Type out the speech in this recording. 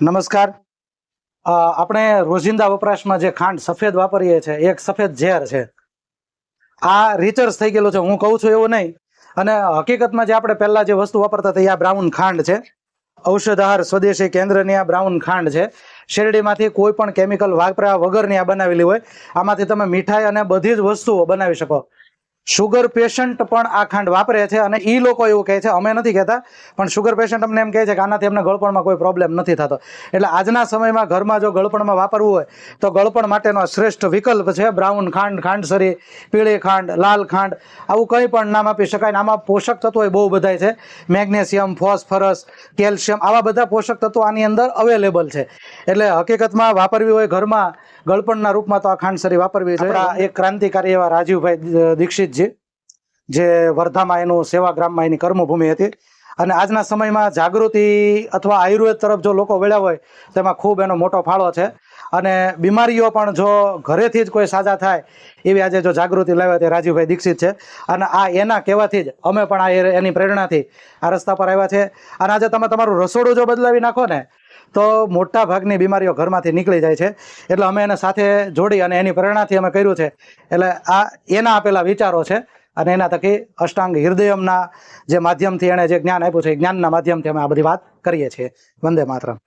નમસ્કાર. આપણે રોજિંદા વપરાશમાં જે ખાંડ સફેદ વાપરીએ છીએ એક સફેદ ઝેર છે. આ રિસર્ચ થઈ ગયેલું છે, હું કહું છું એવું નહીં. અને હકીકતમાં જે આપણે પહેલા જે વસ્તુ વાપરતા હતા એ આ બ્રાઉન ખાંડ છે. ઔષધ આહાર સ્વદેશી કેન્દ્રની આ બ્રાઉન ખાંડ છે. શેરડીમાંથી કોઈ પણ કેમિકલ વાપર્યા વગરની આ બનાવેલી હોય. આમાંથી તમે મીઠાઈ અને બધી જ વસ્તુઓ બનાવી શકો. શુગર પેશન્ટ પણ આ ખાંડ વાપરે છે અને એ લોકો એવું કહે છે, અમે નથી કહેતા, પણ શુગર પેશન્ટ અમને એમ કહે છે કે આનાથી અમને ગળપણમાં કોઈ પ્રોબ્લેમ નથી થતો. એટલે આજના સમયમાં ઘરમાં જો ગળપણમાં વાપરવું હોય તો ગળપણ માટેનો શ્રેષ્ઠ વિકલ્પ છે બ્રાઉન ખાંડ, ખાંડસરી, પીળી ખાંડ, લાલ ખાંડ, આવું કંઈ પણ નામ આપી શકાય. આમાં પોષક તત્વો બહુ બધા છે. મેગ્નેશિયમ, ફોસ્ફરસ, કેલ્શિયમ, આવા બધા પોષક તત્વો આની અંદર અવેલેબલ છે. એટલે હકીકતમાં વાપરવી હોય ઘરમાં ગળપણના રૂપમાં તો આ ખાંડસરી વાપરવી જોઈએ. એક ક્રાંતિકારી એવા રાજીવભાઈ દીક્ષિત જે વર્ધામાં એનું સેવાગ્રામમાં એની કર્મભૂમિ હતી. અને આજના સમયમાં જાગૃતિ અથવા આયુર્વેદ તરફ જો લોકો વળ્યા હોય તેમાં ખૂબ એનો મોટો ફાળો છે. અને બીમારીઓ પણ જો ઘરેથી જ કોઈ સાજા થાય એવી આજે જો જાગૃતિ લાવ્યા તે રાજીવભાઈ દીક્ષિત છે. અને આ એના કહેવાથી જ અમે પણ આ એની પ્રેરણાથી આ રસ્તા પર આવ્યા છે. અને આજે તમે તમારું રસોડું જો બદલાવી નાખો ને તો મોટા ભાગની બીમારીઓ ઘરમાંથી નીકળી જાય છે. એટલે અમે એને સાથે જોડી અને એની પ્રેરણાથી અમે કર્યું છે. એટલે આ એના આપેલા વિચારો છે. અને એના થકી અષ્ટાંગ હૃદયમના જે માધ્યમથી એણે જે જ્ઞાન આપ્યું છે એ જ્ઞાનના માધ્યમથી અમે આ બધી વાત કરીએ છીએ. વંદે માતરમ.